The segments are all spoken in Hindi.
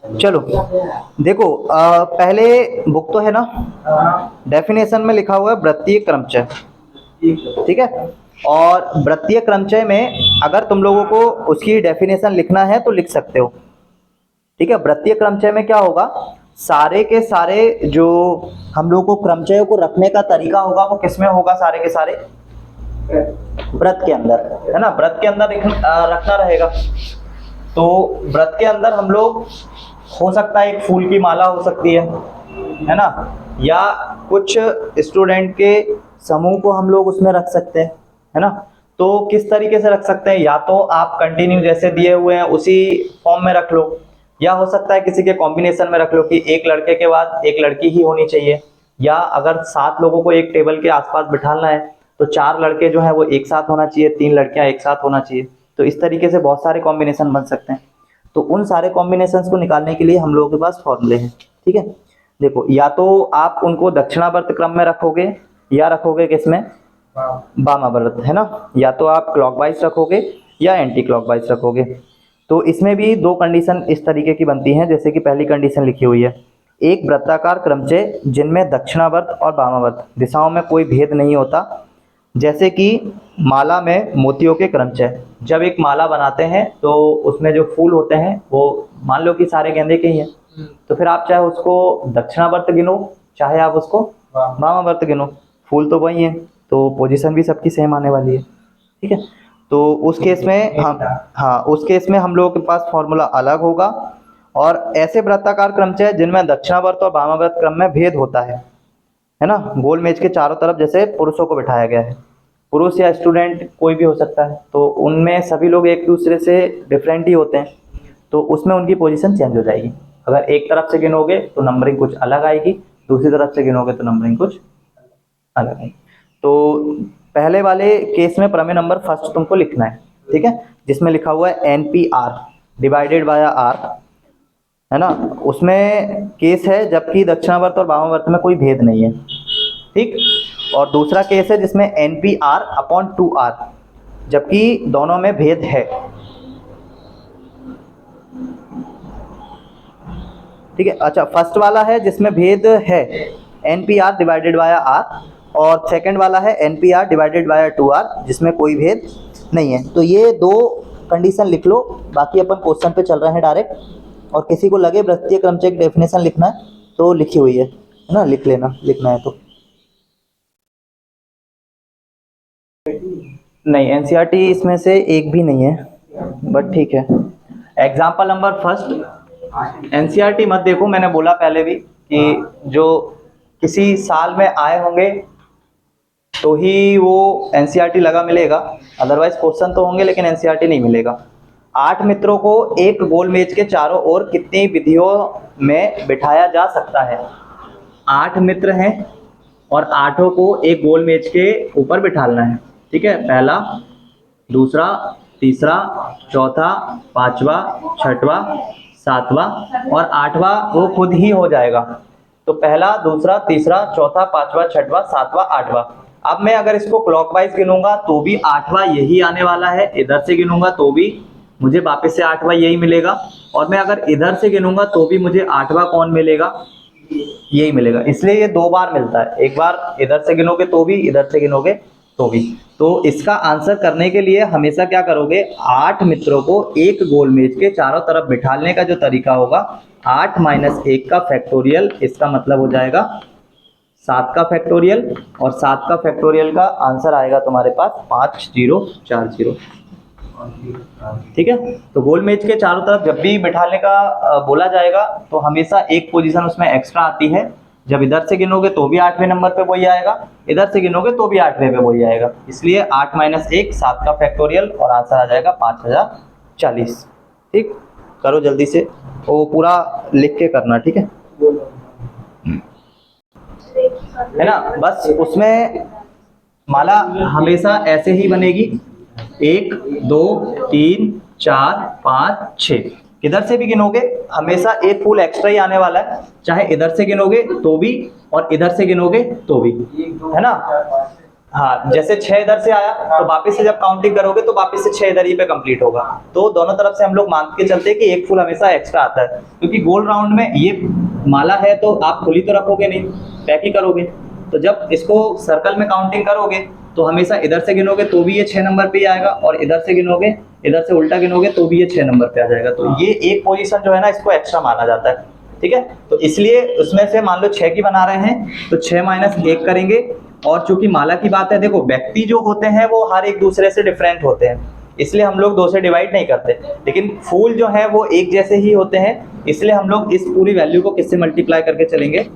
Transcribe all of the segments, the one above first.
चलो देखो, पहले बुक तो है ना, डेफिनेशन में लिखा हुआ है वृत्तीय क्रमचय, ठीक है। और वृत्तीय क्रमचय में अगर तुम लोगों को उसकी डेफिनेशन लिखना है तो लिख सकते हो, ठीक है। वृत्तीय क्रमचय में क्या होगा, सारे के सारे जो हम लोगों को क्रमचयों को रखने का तरीका होगा वो किस में होगा, सारे के सारे व्रत के अंदर, है ना। व्रत के अंदर रखना रहेगा। तो व्रत के अंदर हम लोग, हो सकता है एक फूल की माला हो सकती है ना, या कुछ स्टूडेंट के समूह को हम लोग उसमें रख सकते हैं, है ना। तो किस तरीके से रख सकते हैं, या तो आप कंटिन्यू जैसे दिए हुए हैं उसी फॉर्म में रख लो, या हो सकता है किसी के कॉम्बिनेशन में रख लो कि एक लड़के के बाद एक लड़की ही होनी चाहिए, या अगर 7 लोगों को एक टेबल के आसपास बिठाना है तो 4 लड़के जो है वो एक साथ होना चाहिए, 3 लड़कियां एक साथ होना चाहिए। तो इस तरीके से बहुत सारे कॉम्बिनेशन बन सकते हैं। तो उन सारे कॉम्बिनेशंस को निकालने के लिए हम लोगों के पास फॉर्मूले हैं, ठीक है। देखो, या तो आप उनको दक्षिणावर्त क्रम में रखोगे या रखोगे किसमें, वामावर्त, है ना। या तो आप क्लॉकवाइज रखोगे या एंटी क्लॉकवाइज रखोगे। तो इसमें भी 2 कंडीशन इस तरीके की बनती हैं, जैसे कि पहली कंडीशन लिखी हुई है, एक वृत्ताकार क्रमचय जिनमें दक्षिणावर्त और वामावर्त दिशाओं में कोई भेद नहीं होता, जैसे कि माला में मोतियों के क्रमचय। जब एक माला बनाते हैं तो उसमें जो फूल होते हैं वो मान लो कि सारे गेंदे के ही हैं, तो फिर आप चाहे उसको दक्षिणावर्त गिनो चाहे आप उसको वामावर्त गिनो, फूल तो वही है, तो पोजीशन भी सबकी सेम आने वाली है, ठीक है। तो उस केस में हम, हाँ, उस केस में हम लोगों के पास फॉर्मूला अलग होगा। और ऐसे वृत्ताकार क्रमचय जिनमें दक्षिणावर्त और वामावर्त क्रम में भेद होता है ना, गोल मेज के चारों तरफ जैसे पुरुषों को बिठाया गया है, पुरुष या स्टूडेंट कोई भी हो सकता है, तो उनमें सभी लोग एक दूसरे से डिफरेंट ही होते हैं, तो उसमें उनकी पोजीशन चेंज हो जाएगी। अगर एक तरफ से गिनोगे तो नंबरिंग कुछ अलग आएगी, दूसरी तरफ से गिनोगे तो नंबरिंग कुछ अलग आएगी। तो पहले वाले केस में प्रमेय नंबर फर्स्ट तुमको लिखना है, ठीक है, जिसमें लिखा हुआ है NP/R डिवाइडेड बाय R, है ना। उसमें केस है जबकि दक्षिणावर्त और वामावर्त में कोई भेद नहीं है, ठीक। और दूसरा केस है जिसमें NP/R/2R जबकि दोनों में भेद है, ठीक है। अच्छा, फर्स्ट वाला है जिसमें भेद है NP/R डिवाइडेड बाय R, और सेकंड वाला है NP/R डिवाइडेड बाय 2R जिसमें कोई भेद नहीं है। तो ये 2 कंडीशन लिख लो, बाकी अपन क्वेश्चन पे चल रहे हैं डायरेक्ट। और किसी को लगे वृत्तीय क्रमचय की डेफिनेशन लिखना है तो लिखी हुई है ना, लिख लेना, लिखना है तो। नहीं, NCERT इसमें से एक भी नहीं है, बट ठीक है। एग्जाम्पल नंबर फर्स्ट, NCERT मत देखो, मैंने बोला पहले भी कि जो किसी साल में आए होंगे तो ही वो NCERT लगा मिलेगा, अदरवाइज क्वेश्चन तो होंगे लेकिन NCERT नहीं मिलेगा। 8 मित्रों को एक गोल मेज के चारों ओर कितनी विधियों में बिठाया जा सकता है। 8 मित्र हैं और 8 को एक गोल मेज के ऊपर बिठाना है, ठीक है। पहला, दूसरा, तीसरा, चौथा, पांचवा, छठवा, सातवां और 8वां वो खुद ही हो जाएगा। तो पहला, दूसरा, तीसरा, चौथा, पांचवा, छठवा, सातवां, 8वां। अब मैं अगर इसको क्लॉकवाइज गिनूंगा तो भी 8वां यही आने वाला है, इधर से गिनूंगा तो भी मुझे वापस से 8वां यही मिलेगा, और मैं अगर इधर से गिनूंगा तो भी मुझे 8वां कौन मिलेगा, यही मिलेगा। इसलिए ये 2 बार मिलता है, एक बार इधर से गिनोगे तो भी, इधर से गिनोगे तो भी। तो इसका आंसर करने के लिए हमेशा क्या करोगे, 8 मित्रों को एक गोल मेज के चारों तरफ बिठाने का जो तरीका होगा, 8 - 1 का फैक्टोरियल, इसका मतलब हो जाएगा 7 का फैक्टोरियल, और 7 का फैक्टोरियल का आंसर आएगा तुम्हारे पास 5040, ठीक है। तो गोल मेज के चारों तरफ जब भी बिठाने का बोला जाएगा तो हमेशा एक पोजीशन उसमें एक्स्ट्रा आती है। जब इधर से गिनोगे तो भी 8वें नंबर पे वही आएगा, इधर से गिनोगे तो भी 8वें पे वही आएगा। इसलिए 8 - 1 7 का फैक्टोरियल, और आंसर आ जाएगा 5040, ठीक। करो जल्दी से, वो पूरा लिख के करना, ठीक है ना। बस उसमें माला हमेशा ऐसे ही बनेगी, 1 2 3 4 5 6, इधर से भी गिनोगे हमेशा एक फूल एक्स्ट्रा ही आने वाला है, चाहे इधर से गिनोगे तो भी और इधर से गिनोगे तो भी, है ना। हाँ, जैसे 6 इधर से आया तो वापस से जब काउंटिंग करोगे तो वापस से 6 इधर ही पे कंप्लीट होगा। तो दोनों तरफ से हम लोग मान के चलते हैं कि एक फुल हमेशा एक्स्ट्रा आता है, क्योंकि गोल राउंड में ये माला है तो आप खुली तो रखोगे नहीं, पैक ही करोगे। तो जब इसको सर्कल में काउंटिंग करोगे तो हमेशा इधर से गिनोगे तो भी ये 6 नंबर पे ही आएगा, और इधर से गिनोगे, इधर से उल्टा गिनोगे तो भी ये 6 नंबर पे आ जाएगा। तो ये एक पोजीशन जो है ना, इसको एक्स्ट्रा माना जाता है, ठीक है। तो इसलिए उसमें से मान लो 6 की बना रहे हैं तो 6 माइनस 1 करेंगे। और चूंकि माला की बात है, देखो व्यक्ति जो होते हैं वो हर एक दूसरे से डिफरेंट होते हैं, इसलिए हम लोग 2 से डिवाइड नहीं करते, लेकिन फूल जो है वो एक जैसे ही होते हैं, इसलिए हम लोग इस पूरी वैल्यू को किससे मल्टीप्लाई करके चलेंगे,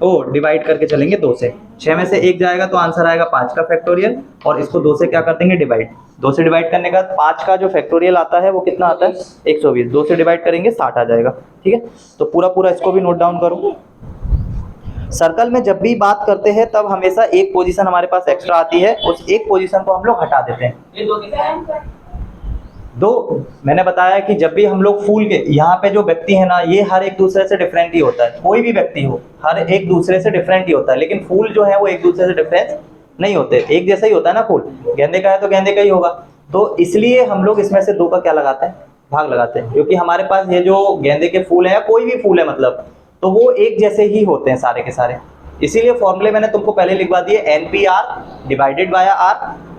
ओ डिवाइड करके चलेंगे 2 से। 6 में से 1 जाएगा तो आंसर आएगा 5 का फैक्टोरियल, और इसको 2 से क्या कर देंगे, डिवाइड। 2 से डिवाइड करने का 5 का जो फैक्टोरियल आता है वो कितना आता है, 120। 2 से डिवाइड करेंगे 60 आ जाएगा, ठीक है। तो पूरा पूरा इसको भी नोट डाउन करो। सर्कल में जब भी बात करते हैं तब हमेशा एक पोजीशन हमारे पास एक्स्ट्रा आती है, उस एक पोजीशन को हम लोग हटा देते हैं। दो मैंने बताया कि जब भी हम लोग फूल के यहाँ पे जो व्यक्ति है ना, ये हर एक दूसरे से डिफरेंट ही होता है, कोई भी व्यक्ति हो हर एक दूसरे से डिफरेंट ही होता है, लेकिन फूल जो है वो एक दूसरे से डिफरेंट नहीं होते, एक जैसा ही होता है ना। फूल गेंदे का है तो गेंदे का ही होगा, तो इसलिए हम लोग इसमें से 2 का क्या लगाते हैं, भाग लगाते हैं, क्योंकि हमारे पास ये जो गेंदे के फूल है या कोई भी फूल है मतलब, तो वो एक जैसे ही होते हैं सारे के सारे। इसीलिए फॉर्मूले मैंने तुमको पहले लिखवा दिए, NPR divided by R,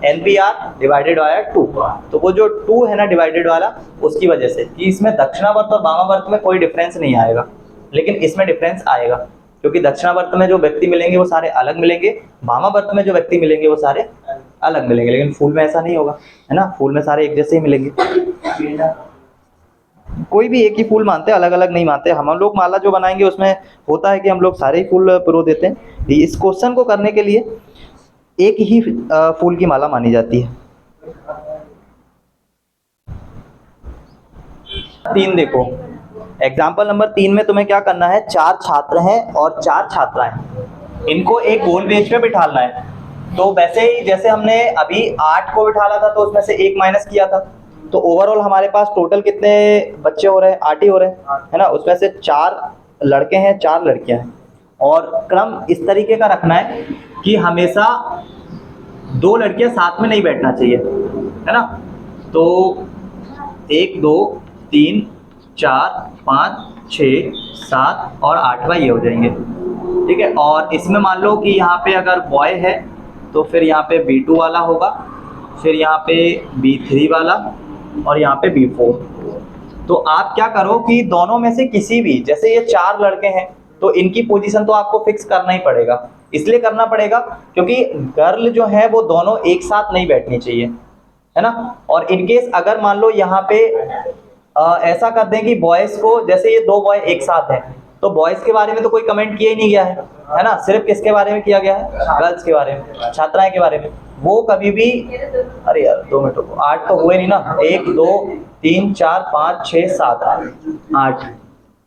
NPR divided by 2। तो वो जो 2 है ना डिवाइडेड वाला, उसकी वजह से कि इसमें दक्षिणावर्त और वामावर्त में कोई डिफरेंस नहीं आएगा, लेकिन इसमें डिफरेंस आएगा, क्योंकि दक्षिणावर्त में जो व्यक्ति मिलेंगे वो सारे अलग मिलेंगे, वामावर्त में जो व्यक्ति मिलेंगे वो सारे अलग मिलेंगे, लेकिन फूल में ऐसा नहीं होगा, है ना। फूल में सारे एक जैसे ही मिलेंगे, कोई भी एक ही फूल मानते हैं, अलग अलग नहीं मानते। हम लोग माला जो बनाएंगे उसमें होता है कि हम लोग सारे ही फूल पिरो देते हैं। इस क्वेश्चन को करने के लिए एक ही फूल की माला मानी जाती है। 3 देखो, एग्जाम्पल नंबर 3 में तुम्हें क्या करना है, 4 छात्र हैं और 4 छात्राएं, इनको एक गोल बेंच पे बिठाना है। तो वैसे ही जैसे हमने अभी 8 को बिठाना था तो उसमें से 1 माइनस किया था, तो ओवरऑल हमारे पास टोटल कितने बच्चे हो रहे हैं, 8 ही हो रहे हैं, है ना। उसमें से 4 लड़के हैं, 4 लड़कियां हैं, और क्रम इस तरीके का रखना है कि हमेशा 2 लड़कियां साथ में नहीं बैठना चाहिए, है ना। तो 1 2 3 4 5 6 7 और 8वां ये हो जाएंगे, ठीक है। और इसमें मान लो कि यहाँ पे अगर बॉय है तो फिर यहाँ पे B2 वाला होगा, फिर यहाँ पे B3 वाला, और यहाँ पे B4। तो आप क्या करो कि दोनों में से किसी भी, जैसे ये 4 लड़के हैं तो इनकी पोजीशन तो आपको फिक्स करना ही पड़ेगा। इसलिए करना पड़ेगा क्योंकि गर्ल जो है वो दोनों एक साथ नहीं बैठनी चाहिए, है ना। और इनकेस अगर मान लो यहाँ पे ऐसा कर दें कि बॉयज को, जैसे ये 2 बॉय एक साथ हैं तो बॉयज के बारे में तो कोई कमेंट किया ही नहीं गया है ना, सिर्फ किसके बारे में किया गया है, गर्ल्स के बारे में, छात्राएं के बारे में। वो कभी भी, अरे यार 2 मिनट रुको, 8 तो हुए नहीं ना, 1 2 3 4 5 6 7 8,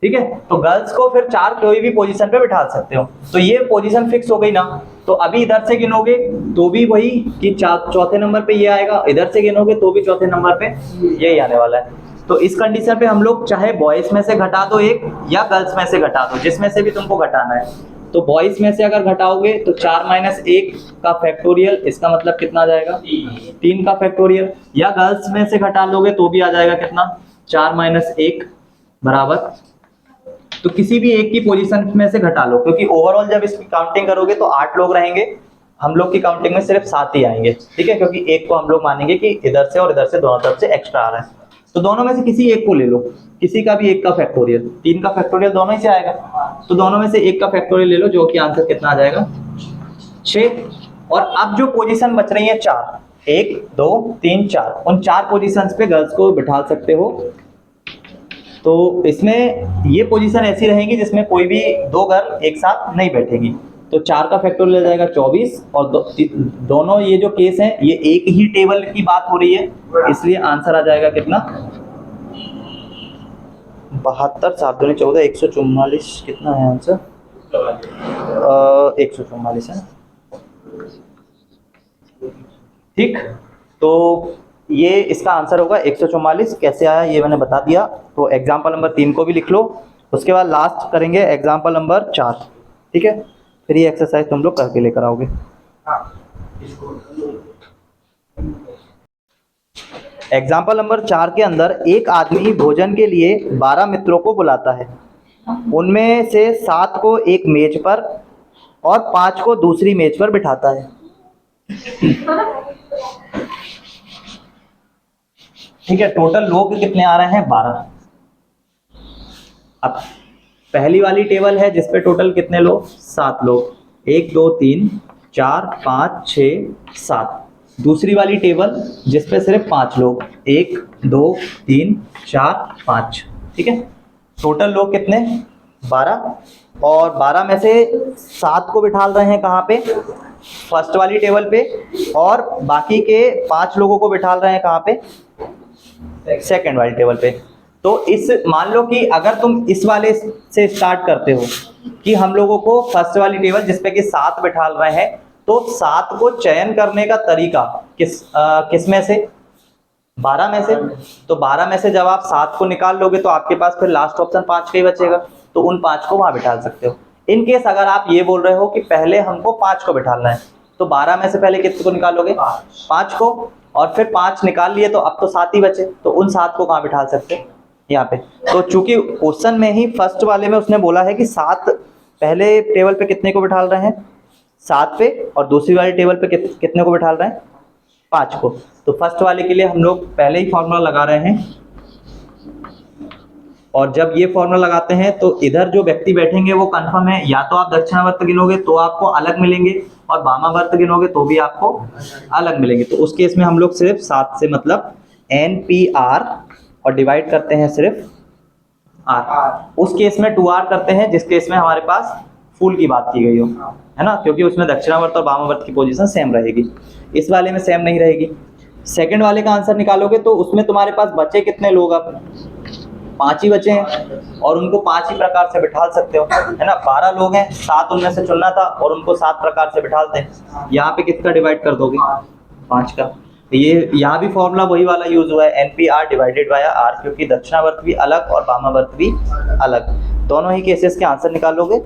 ठीक है। तो गर्ल्स को फिर 4 कोई भी पोजीशन पे बिठा सकते हो। तो ये पोजीशन फिक्स हो गई ना, तो अभी इधर से गिनोगे तो भी वही कि चौथे नंबर पे ये आएगा, इधर से गिनोगे तो भी चौथे नंबर पे यही आने वाला है। तो इस कंडीशन पे हम लोग चाहे बॉयज में से घटा दो 1 या गर्ल्स में से घटा दो, जिसमें से भी तुमको घटाना है। तो बॉयज में से अगर घटाओगे तो 4 माइनस 1 का फैक्टोरियल, इसका मतलब कितना आ जाएगा, 3 का फैक्टोरियल। या गर्ल्स में से घटा लोगे तो भी आ जाएगा कितना, 4 माइनस 1 बराबर, तो किसी भी एक की पोजीशन में से घटा लो, क्योंकि ओवरऑल जब इसकी काउंटिंग करोगे तो 8 लोग रहेंगे, हम लोग की काउंटिंग में सिर्फ 7 ही आएंगे, ठीक है। क्योंकि एक को हम लोग मानेंगे कि इधर से और इधर से दोनों तरफ से एक्स्ट्रा आ रहा है। तो दोनों में से किसी एक को ले लो, किसी का भी एक का फैक्टोरियल, 3 का फैक्टोरियल दोनों ही से आएगा, तो दोनों में से एक का फैक्टोरियल ले लो, जो कि आंसर कितना आ जाएगा, 6। और अब जो पोजीशन बच रही है 4, 1 2 3 4, उन 4 पोजीशंस पे गर्ल्स को बिठा सकते हो। तो इसमें ये पोजीशन ऐसी रहेगी जिसमें कोई भी 2 गर्ल एक साथ नहीं बैठेगी। तो 4 का फैक्टोरियल ले जाएगा 24, और दोनों ये जो केस हैं ये एक ही टेबल की बात हो रही है, इसलिए आंसर आ जाएगा कितना, 72 7 दूनी 14, 144 कितना है आंसर, 144 है, ठीक। तो ये इसका आंसर होगा 144। कैसे आया ये मैंने बता दिया। तो एग्जाम्पल नंबर 3 को भी लिख लो, उसके बाद लास्ट करेंगे एग्जाम्पल नंबर 4, ठीक है। फिर ये एक्सरसाइज तुम लोग करके लेकर आओगे। एग्जाम्पल नंबर 4 के अंदर एक आदमी भोजन के लिए 12 मित्रों को बुलाता है। उनमें से 7 को एक मेज पर और 5 को दूसरी मेज पर बिठाता है। ठीक है, टोटल लोग कितने आ रहे हैं? 12। अब पहली वाली टेबल है जिसपे टोटल कितने लोग? 7 लोग, 1 2 3 4 5 6 7। दूसरी वाली टेबल जिसपे सिर्फ 5 लोग, 1 2 3 4 5। ठीक है, टोटल लोग कितने? 12। और 12 में से 7 को बिठा रहे हैं कहाँ पे? फर्स्ट वाली टेबल पे, और बाकी के 5 लोगों को बिठा रहे हैं कहाँ पे? सेकंड वाली टेबल पे। तो इस मान लो कि अगर तुम इस वाले से स्टार्ट करते हो कि हम लोगों को फर्स्ट वाली टेबल जिसपे कि 7 बिठा रहे हैं, तो 7 को चयन करने का तरीका किस में से? 12 में से। तो 12 में से जब आप 7 को निकाल लोगे तो आपके पास फिर लास्ट ऑप्शन 5 का ही बचेगा, तो उन 5 को वहां बिठा सकते हो। इन केस अगर आप ये बोल रहे हो कि पहले हमको 5 को बिठाना है, तो 12 में से पहले कितने को निकालोगे? 5 को, और फिर 5 निकाल लिए तो अब तो 7 ही बचे, तो उन 7 को कहाँ बिठा सकते हैं? यहाँ पे। तो चूंकि क्वेश्चन में ही फर्स्ट वाले में उसने बोला है कि 7 पहले टेबल पे कितने को बिठा रहे हैं? 7 पे, और दूसरी वाली टेबल पे कितने को बिठा रहे हैं? 5 को। तो फर्स्ट वाले के लिए हम लोग पहले ही फॉर्मूला लगा रहे हैं, और जब ये फॉर्मूला लगाते हैं तो इधर जो व्यक्ति बैठेंगे वो कंफर्म है, या तो आप दक्षिणावर्त गिनोगे तो आपको अलग मिलेंगे, और वामावर्त गिनोगे तो भी आपको अलग मिलेंगे। तो उस केस में हम लोग सिर्फ 7 से मतलब NPR और डिवाइड करते हैं सिर्फ R। उस केस में 2R करते हैं जिस केस में हमारे पास फूल की बात की गई हो, है ना, क्योंकि उसमें दक्षिणावर्त और वामावर्त की पोजीशन सेम रहेगी। इस वाले में सेम नहीं रहेगी। सेकंड वाले का आंसर निकालोगे तो उसमें तुम्हारे पास बचे कितने लोग? अब 5 ही बचे हैं, और उनको 5 ही प्रकार से बिठा सकते हो, है ना। 12 लोग हैं, 7 उनमें से चुनना था और उनको 7 प्रकार से बिठाते हैं। यहाँ पे किसका डिवाइड कर दोगे? 5 का। ये यहाँ भी फॉर्मूला वही वाला यूज हुआ है, NPR डिवाइडेड बाय R, क्योंकि दक्षिणावर्त भी अलग और वामावर्त भी अलग। दोनों ही केसेस के आंसर निकालोगे,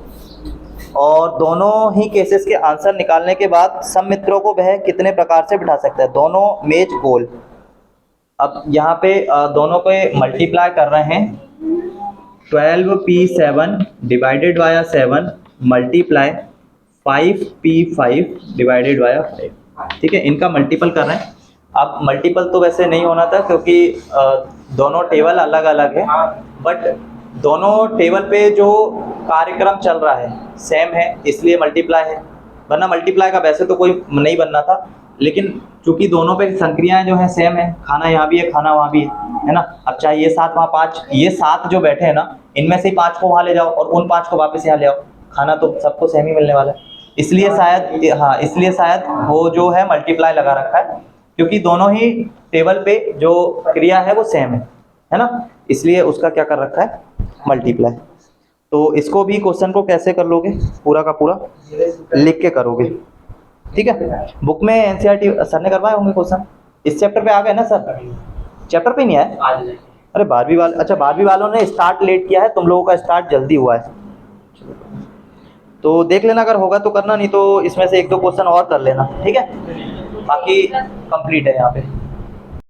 और दोनों ही केसेस के आंसर निकालने के बाद सब मित्रों को वह कितने प्रकार से बिठा सकता है? दोनों मेज गोल। अब यहाँ पे दोनों को मल्टीप्लाई कर रहे हैं, 12P7 divided by 7 multiply 5P5 divided by 5। ठीक है, इनका मल्टीपल कर रहे हैं। अब मल्टीपल तो वैसे नहीं होना था क्योंकि दोनों टेबल अलग अलग है, बट दोनों टेबल पे जो कार्यक्रम चल रहा है सेम है, इसलिए मल्टीप्लाई है, वरना मल्टीप्लाई का वैसे तो कोई नहीं बनना था। लेकिन चूंकि दोनों पे संक्रियाएं जो है सेम है, खाना यहाँ भी है खाना वहाँ भी है ना। अब चाहे ये 7 वहाँ 5, ये 7 जो बैठे हैं ना, इनमें से 5 को वहाँ ले जाओ और उन 5 को वापस यहाँ ले आओ, खाना तो सबको सेम ही मिलने वाला है। इसलिए शायद, हाँ, इसलिए शायद वो जो है मल्टीप्लाई लगा रखा है, क्योंकि दोनों ही टेबल पे जो क्रिया है वो सेम है ना, इसलिए उसका क्या कर रखा है? मल्टीप्लाई। तो इसको भी क्वेश्चन को कैसे कर लोगे? पूरा का पूरा लिख के करोगे। ठीक है, बुक में NCERT सर ने करवाए होंगे क्वेश्चन। इस चैप्टर पे आ गए ना सर? चैप्टर पे नहीं आए? अरे 12वीं वाले, अच्छा 12वीं वालों ने स्टार्ट लेट किया है, तुम लोगों का स्टार्ट जल्दी हुआ है। तो देख लेना, अगर होगा तो करना, नहीं तो इसमें से 1-2 क्वेश्चन और कर लेना। ठीक है, बाकी कंप्लीट है यहाँ पे।